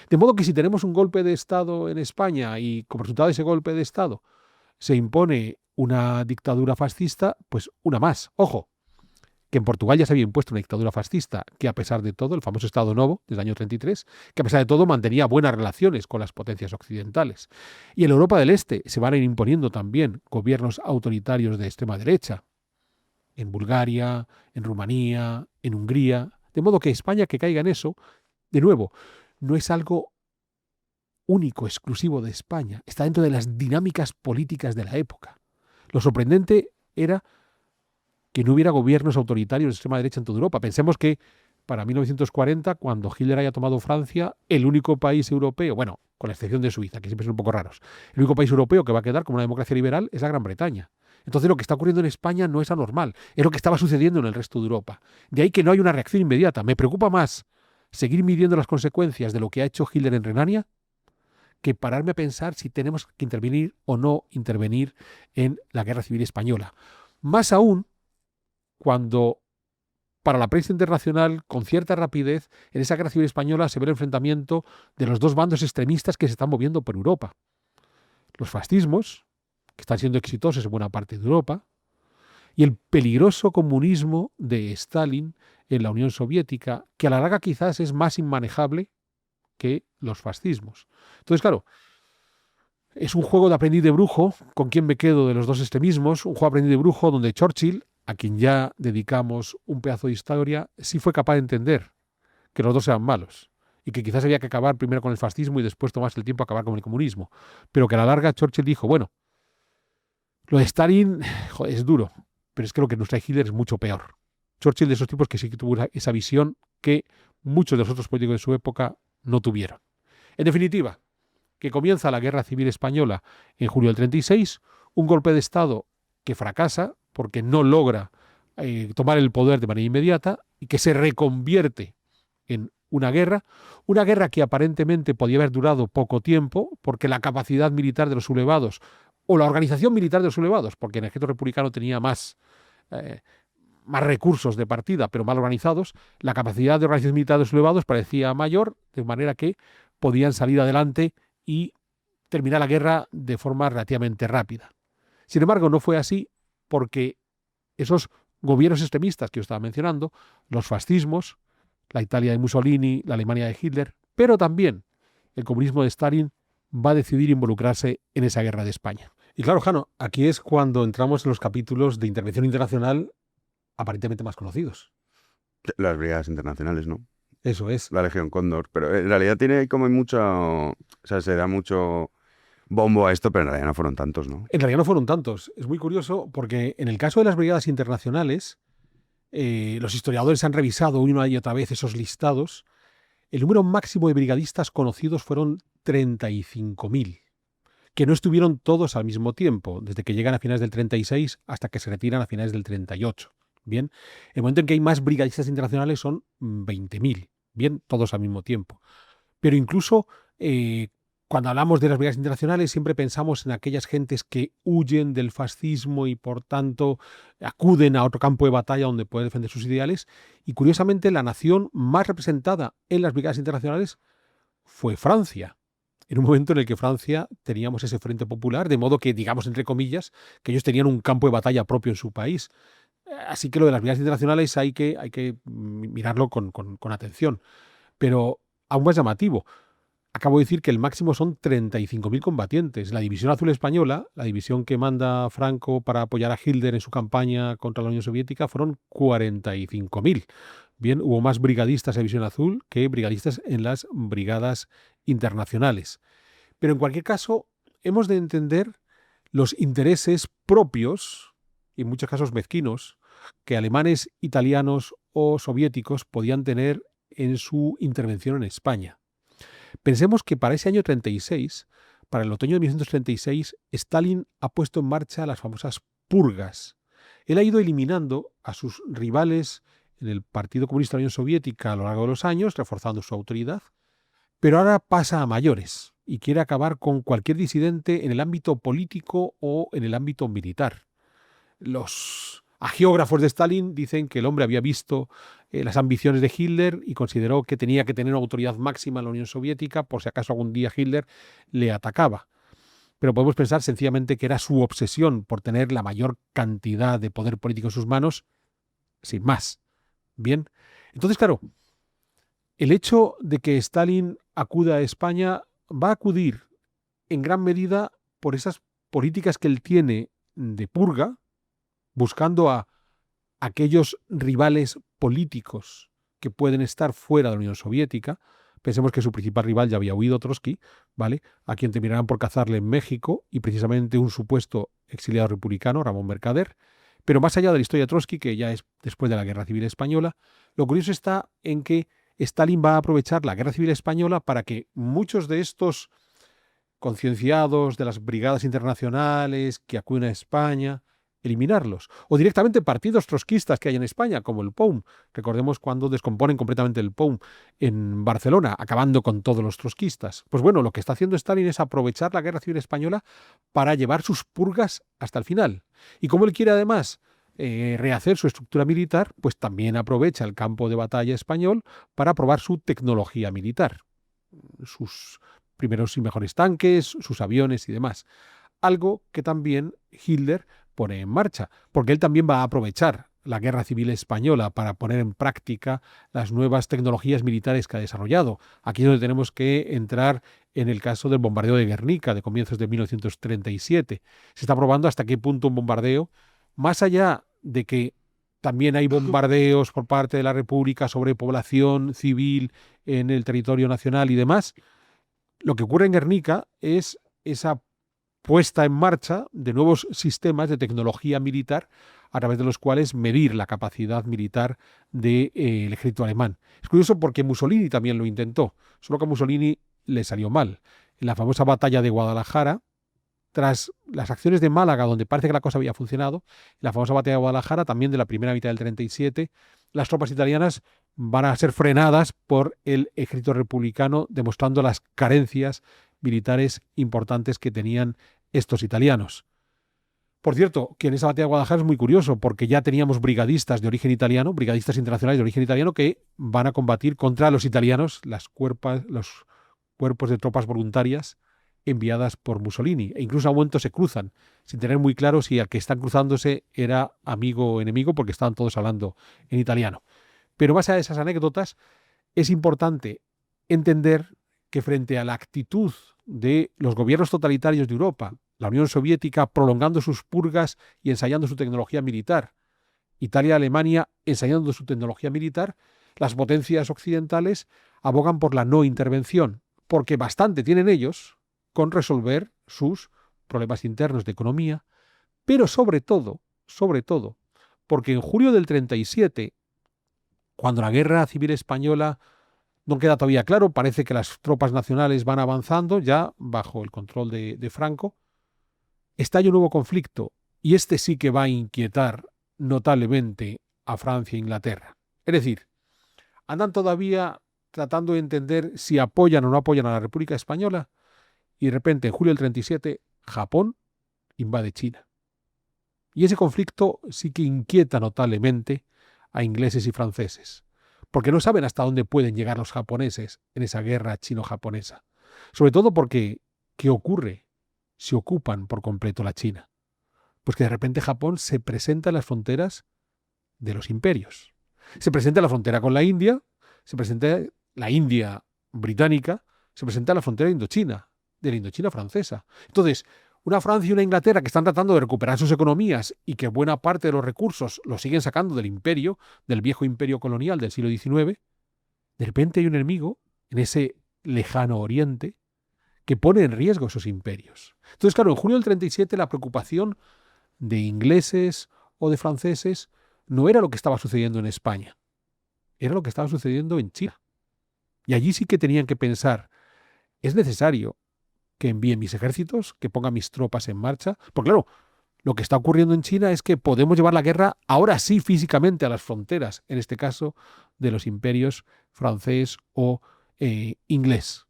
De modo que si tenemos un golpe de Estado en España y como resultado de ese golpe de Estado se impone una dictadura fascista, pues una más. Ojo, que en Portugal ya se había impuesto una dictadura fascista que a pesar de todo, el famoso Estado Novo desde el año 33, que a pesar de todo mantenía buenas relaciones con las potencias occidentales. Y en Europa del Este se van a ir imponiendo también gobiernos autoritarios de extrema derecha, en Bulgaria, en Rumanía, en Hungría, de modo que España que caiga en eso, de nuevo, no es algo único, exclusivo de España, está dentro de las dinámicas políticas de la época. Lo sorprendente era que no hubiera gobiernos autoritarios de extrema derecha en toda Europa. Pensemos que para 1940, cuando Hitler haya tomado Francia, el único país europeo, bueno, con la excepción de Suiza, que siempre son un poco raros, el único país europeo que va a quedar como una democracia liberal es la Gran Bretaña. Entonces lo que está ocurriendo en España no es anormal, es lo que estaba sucediendo en el resto de Europa. De ahí que no hay una reacción inmediata. Me preocupa más seguir midiendo las consecuencias de lo que ha hecho Hitler en Renania que pararme a pensar si tenemos que intervenir o no intervenir en la Guerra Civil Española. Más aún cuando para la prensa internacional, con cierta rapidez, en esa Guerra Civil Española se ve el enfrentamiento de los dos bandos extremistas que se están moviendo por Europa. Los fascismos, que están siendo exitosos en buena parte de Europa, y el peligroso comunismo de Stalin en la Unión Soviética, que a la larga quizás es más inmanejable que los fascismos. Entonces, claro, es un juego de aprendiz de brujo, con quién me quedo de los dos extremismos, un juego de aprendiz de brujo donde Churchill, a quien ya dedicamos un pedazo de historia, sí fue capaz de entender que los dos eran malos y que quizás había que acabar primero con el fascismo y después tomarse el tiempo a acabar con el comunismo. Pero que a la larga Churchill dijo, bueno, lo de Stalin joder, es duro, pero es que lo que nos trae Hitler es mucho peor. Churchill de esos tipos que sí que tuvo esa visión que muchos de los otros políticos de su época no tuvieron. En definitiva, que comienza la Guerra Civil Española en julio del 36, un golpe de Estado que fracasa porque no logra tomar el poder de manera inmediata y que se reconvierte en una guerra que aparentemente podía haber durado poco tiempo porque la capacidad militar de los sublevados o la organización militar de los sublevados, porque el ejército republicano tenía más recursos de partida, pero mal organizados, la capacidad de organización militar de los sublevados parecía mayor, de manera que podían salir adelante y terminar la guerra de forma relativamente rápida. Sin embargo, no fue así porque esos gobiernos extremistas que yo estaba mencionando, los fascismos, la Italia de Mussolini, la Alemania de Hitler, pero también el comunismo de Stalin, va a decidir involucrarse en esa guerra de España. Y claro, Jano, aquí es cuando entramos en los capítulos de intervención internacional aparentemente más conocidos. Las brigadas internacionales, ¿no? Eso es. La Legión Cóndor. Pero en realidad tiene como mucho... O sea, se da mucho bombo a esto, pero en realidad no fueron tantos, ¿no? En realidad no fueron tantos. Es muy curioso porque en el caso de las brigadas internacionales, los historiadores han revisado una y otra vez esos listados. El número máximo de brigadistas conocidos fueron 35.000, que no estuvieron todos al mismo tiempo, desde que llegan a finales del 36 hasta que se retiran a finales del 38. Bien, el momento en que hay más brigadistas internacionales son 20.000, bien, todos al mismo tiempo. Pero incluso cuando hablamos de las brigadas internacionales siempre pensamos en aquellas gentes que huyen del fascismo y por tanto acuden a otro campo de batalla donde pueden defender sus ideales. Y curiosamente la nación más representada en las brigadas internacionales fue Francia. En un momento en el que Francia teníamos ese frente popular, de modo que, digamos, entre comillas, que ellos tenían un campo de batalla propio en su país. Así que lo de las brigadas internacionales hay que mirarlo con atención. Pero aún más llamativo, acabo de decir que el máximo son 35.000 combatientes. La División Azul Española, la división que manda Franco para apoyar a Hitler en su campaña contra la Unión Soviética, fueron 45.000. Bien, hubo más brigadistas en División Azul que brigadistas en las brigadas internacionales. Pero en cualquier caso, hemos de entender los intereses propios, y en muchos casos mezquinos, que alemanes, italianos o soviéticos podían tener en su intervención en España. Pensemos que para ese año 36, para el otoño de 1936, Stalin ha puesto en marcha las famosas purgas. Él ha ido eliminando a sus rivales en el Partido Comunista de la Unión Soviética a lo largo de los años, reforzando su autoridad, pero ahora pasa a mayores y quiere acabar con cualquier disidente en el ámbito político o en el ámbito militar. Los agiógrafos de Stalin dicen que el hombre había visto las ambiciones de Hitler y consideró que tenía que tener una autoridad máxima en la Unión Soviética por si acaso algún día Hitler le atacaba. Pero podemos pensar sencillamente que era su obsesión por tener la mayor cantidad de poder político en sus manos, sin más. Bien, entonces claro, el hecho de que Stalin acuda a España va a acudir en gran medida por esas políticas que él tiene de purga, buscando a aquellos rivales políticos que pueden estar fuera de la Unión Soviética. Pensemos que su principal rival ya había huido, Trotsky, ¿vale? A quien terminarán por cazarle en México y precisamente un supuesto exiliado republicano, Ramón Mercader. Pero más allá de la historia de Trotsky, que ya es después de la Guerra Civil Española, lo curioso está en que Stalin va a aprovechar la Guerra Civil Española para que muchos de estos concienciados de las brigadas internacionales que acuden a España, eliminarlos. O directamente partidos trotskistas que hay en España, como el POUM. Recordemos cuando descomponen completamente el POUM en Barcelona, acabando con todos los trotskistas. Pues bueno, lo que está haciendo Stalin es aprovechar la Guerra Civil Española para llevar sus purgas hasta el final. Y como él quiere además rehacer su estructura militar, pues también aprovecha el campo de batalla español para probar su tecnología militar, sus primeros y mejores tanques, sus aviones y demás. Algo que también Hitler pone en marcha, porque él también va a aprovechar la Guerra Civil Española para poner en práctica las nuevas tecnologías militares que ha desarrollado. Aquí es donde tenemos que entrar en el caso del bombardeo de Guernica de comienzos de 1937. Se está probando hasta qué punto un bombardeo, más allá de que también hay bombardeos por parte de la República sobre población civil en el territorio nacional y demás, lo que ocurre en Guernica es esa puesta en marcha de nuevos sistemas de tecnología militar a través de los cuales medir la capacidad militar del ejército alemán. Es curioso porque Mussolini también lo intentó, solo que a Mussolini le salió mal. En la famosa batalla de Guadalajara, tras las acciones de Málaga, donde parece que la cosa había funcionado, en la famosa batalla de Guadalajara, también de la primera mitad del 37, las tropas italianas van a ser frenadas por el ejército republicano, demostrando las carencias militares importantes que tenían estos italianos. Por cierto, que en esa batalla de Guadalajara es muy curioso, porque ya teníamos brigadistas de origen italiano, brigadistas internacionales de origen italiano, que van a combatir contra los italianos, los cuerpos de tropas voluntarias enviadas por Mussolini. E incluso a momentos se cruzan, sin tener muy claro si al que están cruzándose era amigo o enemigo, porque estaban todos hablando en italiano. Pero más allá de esas anécdotas, es importante entender que frente a la actitud de los gobiernos totalitarios de Europa, la Unión Soviética prolongando sus purgas y ensayando su tecnología militar, Italia y Alemania ensayando su tecnología militar, las potencias occidentales abogan por la no intervención, porque bastante tienen ellos con resolver sus problemas internos de economía, pero sobre todo, porque en julio del 37, cuando la Guerra Civil Española no queda todavía claro, parece que las tropas nacionales van avanzando ya bajo el control de Franco, estalla un nuevo conflicto y este sí que va a inquietar notablemente a Francia e Inglaterra. Es decir, andan todavía tratando de entender si apoyan o no apoyan a la República Española y de repente en julio del 37 Japón invade China. Y ese conflicto sí que inquieta notablemente a ingleses y franceses, porque no saben hasta dónde pueden llegar los japoneses en esa guerra chino-japonesa. Sobre todo porque, ¿qué ocurre si ocupan por completo la China? Pues que de repente Japón se presenta en las fronteras de los imperios. Se presenta en la frontera con la India, se presenta la India británica, se presenta en la frontera de la Indochina francesa. Entonces, una Francia y una Inglaterra que están tratando de recuperar sus economías y que buena parte de los recursos los siguen sacando del imperio, del viejo imperio colonial del siglo XIX, de repente hay un enemigo en ese lejano oriente que pone en riesgo esos imperios. Entonces, claro, en junio del 37 la preocupación de ingleses o de franceses no era lo que estaba sucediendo en España, era lo que estaba sucediendo en China. Y allí sí que tenían que pensar, ¿es necesario que envíe mis ejércitos, que ponga mis tropas en marcha? Porque claro, lo que está ocurriendo en China es que podemos llevar la guerra ahora sí físicamente a las fronteras, en este caso de los imperios francés o inglés.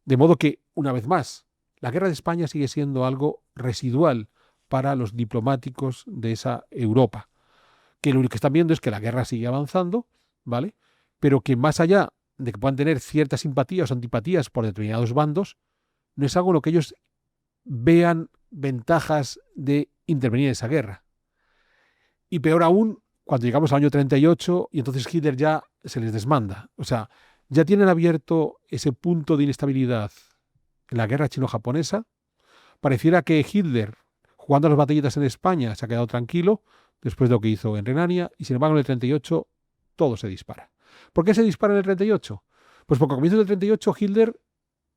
De modo que, una vez más, la guerra de España sigue siendo algo residual para los diplomáticos de esa Europa, que lo único que están viendo es que la guerra sigue avanzando, ¿vale? Pero que más allá de que puedan tener ciertas simpatías o antipatías por determinados bandos, no es algo en lo que ellos vean ventajas de intervenir en esa guerra. Y peor aún, cuando llegamos al año 38 y entonces Hitler ya se les desmanda. O sea, ya tienen abierto ese punto de inestabilidad en la guerra chino-japonesa. Pareciera que Hitler, jugando a las batallitas en España, se ha quedado tranquilo después de lo que hizo en Renania, y sin embargo en el 38 todo se dispara. ¿Por qué se dispara en el 38? Pues porque a comienzos del 38 Hitler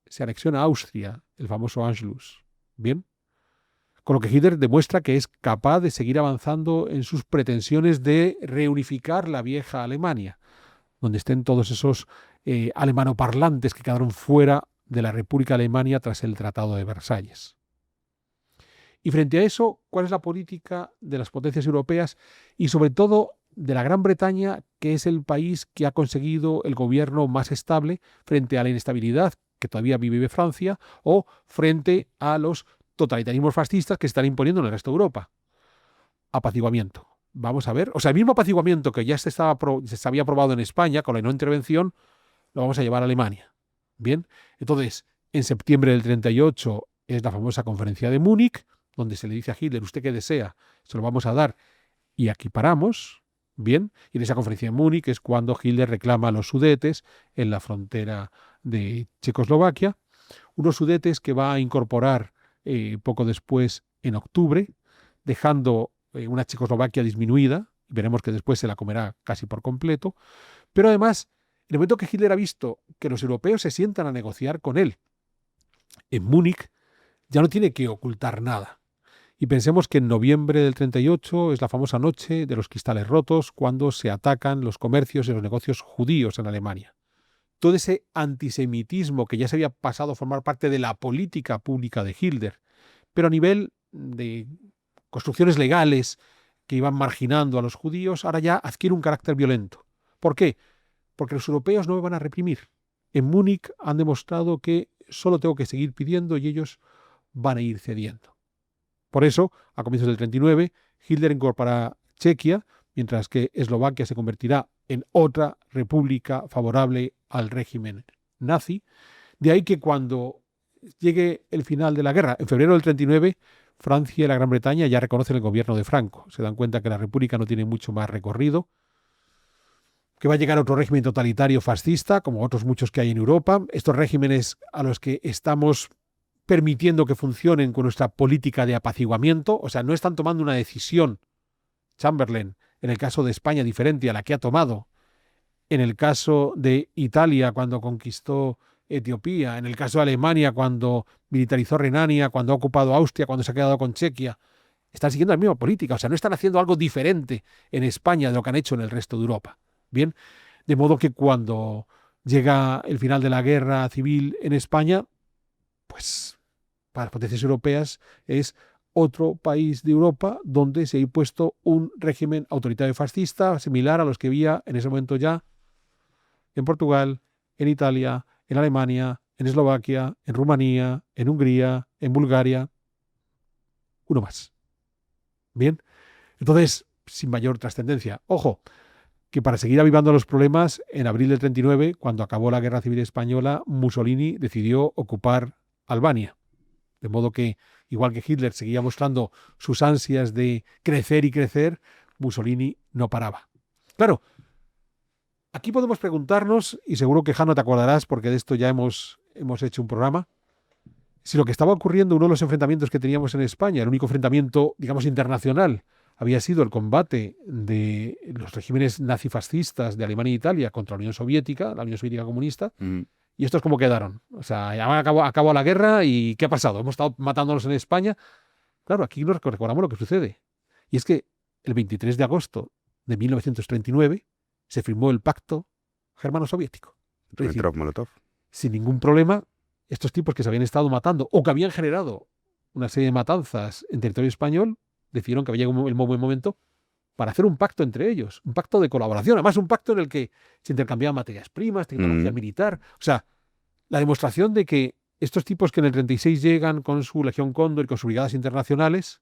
se anexiona a Austria, el famoso Anschluss. ¿Bien? Con lo que Hitler demuestra que es capaz de seguir avanzando en sus pretensiones de reunificar la vieja Alemania, donde estén todos esos alemanoparlantes que quedaron fuera de la República Alemania tras el Tratado de Versalles. Y frente a eso, ¿cuál es la política de las potencias europeas y sobre todo de la Gran Bretaña, que es el país que ha conseguido el gobierno más estable frente a la inestabilidad que todavía vive Francia o frente a los totalitarismos fascistas que se están imponiendo en el resto de Europa? Apaciguamiento. Vamos a ver, o sea, el mismo apaciguamiento que ya se había aprobado en España con la no intervención, lo vamos a llevar a Alemania. Bien, entonces, en septiembre del 38 es la famosa conferencia de Múnich, donde se le dice a Hitler, usted qué desea, se lo vamos a dar, y aquí paramos. Bien, y en esa conferencia de Múnich es cuando Hitler reclama a los Sudetes en la frontera de Checoslovaquia, unos Sudetes que va a incorporar poco después en octubre, dejando una Checoslovaquia disminuida, y veremos que después se la comerá casi por completo, pero además, en el momento que Hitler ha visto que los europeos se sientan a negociar con él en Múnich, ya no tiene que ocultar nada. Y pensemos que en noviembre del 38 es la famosa noche de los cristales rotos, cuando se atacan los comercios y los negocios judíos en Alemania. Todo ese antisemitismo que ya se había pasado a formar parte de la política pública de Hitler, pero a nivel de construcciones legales que iban marginando a los judíos, ahora ya adquiere un carácter violento. ¿Por qué? Porque los europeos no me van a reprimir. En Múnich han demostrado que solo tengo que seguir pidiendo y ellos van a ir cediendo. Por eso, a comienzos del 39, Hitler incorporará Chequia, mientras que Eslovaquia se convertirá en otra república favorable al régimen nazi. De ahí que cuando llegue el final de la guerra, en febrero del 39, Francia y la Gran Bretaña ya reconocen el gobierno de Franco. Se dan cuenta que la república no tiene mucho más recorrido, que va a llegar otro régimen totalitario fascista, como otros muchos que hay en Europa. Estos regímenes a los que estamos permitiendo que funcionen con nuestra política de apaciguamiento, o sea, no están tomando una decisión, Chamberlain, en el caso de España, diferente a la que ha tomado en el caso de Italia cuando conquistó Etiopía, en el caso de Alemania cuando militarizó Renania, cuando ha ocupado Austria, cuando se ha quedado con Chequia. Están siguiendo la misma política, o sea, no están haciendo algo diferente en España de lo que han hecho en el resto de Europa. Bien, de modo que cuando llega el final de la guerra civil en España, pues para las potencias europeas es otro país de Europa donde se ha impuesto un régimen autoritario fascista similar a los que había en ese momento ya en Portugal, en Italia, en Alemania, en Eslovaquia, en Rumanía, en Hungría, en Bulgaria. Uno más. Bien, entonces, sin mayor trascendencia. Ojo, que para seguir avivando los problemas, en abril del 39, cuando acabó la Guerra Civil Española, Mussolini decidió ocupar Albania. De modo que, igual que Hitler seguía mostrando sus ansias de crecer y crecer, Mussolini no paraba. Claro, aquí podemos preguntarnos, y seguro que Jano te acordarás, porque de esto ya hemos hemos hecho un programa, si lo que estaba ocurriendo, uno de los enfrentamientos que teníamos en España, el único enfrentamiento, digamos, internacional, había sido el combate de los regímenes nazifascistas de Alemania e Italia contra la Unión Soviética comunista, y estos cómo quedaron. O sea, ya acabó la guerra y ¿qué ha pasado? Hemos estado matándonos en España. Claro, aquí nos recordamos lo que sucede. Y es que el 23 de agosto de 1939 se firmó el pacto germano-soviético. Es decir, Ribbentrop-Molotov. sin ningún problema, estos tipos que se habían estado matando o que habían generado una serie de matanzas en territorio español, decidieron que había llegado el buen momento para hacer un pacto entre ellos, un pacto de colaboración, además un pacto en el que se intercambiaban materias primas, tecnología militar. O sea, la demostración de que estos tipos que en el 36 llegan con su Legión Cóndor y con sus brigadas internacionales,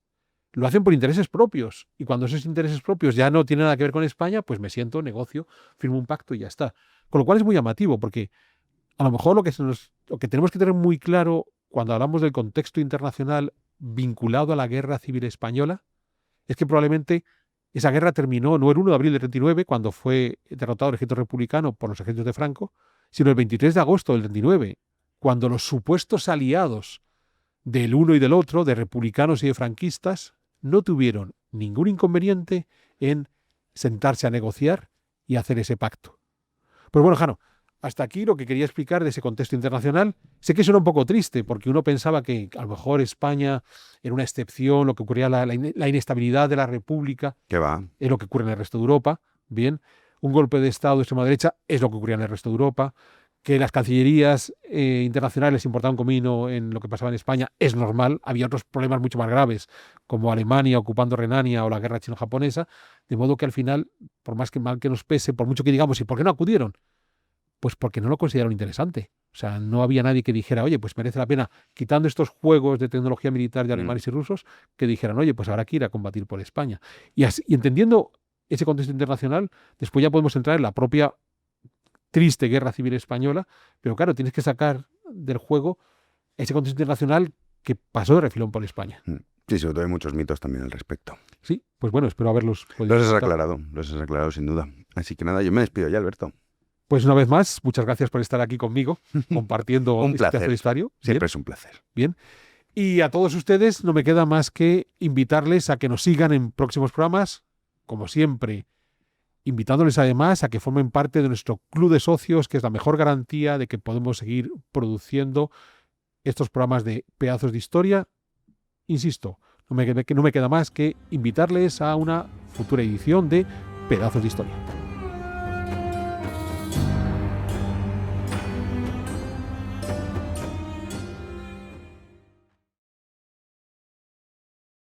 lo hacen por intereses propios. Y cuando esos intereses propios ya no tienen nada que ver con España, pues me siento, negocio, firmo un pacto y ya está. Con lo cual es muy llamativo, porque a lo mejor lo que tenemos que tener muy claro cuando hablamos del contexto internacional vinculado a la Guerra Civil Española es que probablemente esa guerra terminó no el 1 de abril del 39, cuando fue derrotado el ejército republicano por los ejércitos de Franco, sino el 23 de agosto del 39, cuando los supuestos aliados del uno y del otro, de republicanos y de franquistas, no tuvieron ningún inconveniente en sentarse a negociar y hacer ese pacto. Pues bueno, Jano, hasta aquí lo que quería explicar de ese contexto internacional. Sé que suena un poco triste, porque uno pensaba que a lo mejor España era una excepción, lo que ocurría, la inestabilidad de la República, ¿Qué va? es lo que ocurre en el resto de Europa. Bien, un golpe de Estado de extrema derecha es lo que ocurría en el resto de Europa. Que las cancillerías internacionales importaban comino en lo que pasaba en España es normal. Había otros problemas mucho más graves, como Alemania ocupando Renania o la guerra chino-japonesa. De modo que al final, por más que mal que nos pese, por mucho que digamos, ¿y por qué no acudieron? Pues porque no lo consideraron interesante. O sea, no había nadie que dijera, oye, pues merece la pena, quitando estos juegos de tecnología militar de alemanes y rusos, que dijeran, oye, pues habrá que ir a combatir por España. Y entendiendo ese contexto internacional, después ya podemos entrar en la propia triste guerra civil española, pero claro, tienes que sacar del juego ese contexto internacional que pasó de refilón por España. Sí, sobre todo hay muchos mitos también al respecto. Sí, pues bueno, espero haberlos podido Los has explicar. aclarado sin duda. Así que nada, yo me despido ya, Alberto. Pues una vez más, muchas gracias por estar aquí conmigo, compartiendo Un este placer. pedazo de historia. Siempre es un placer. Bien. Y a todos ustedes no me queda más que invitarles a que nos sigan en próximos programas, como siempre, invitándoles además a que formen parte de nuestro club de socios, que es la mejor garantía de que podemos seguir produciendo estos programas de pedazos de historia. Insisto, no me queda más que invitarles a una futura edición de Pedazos de Historia.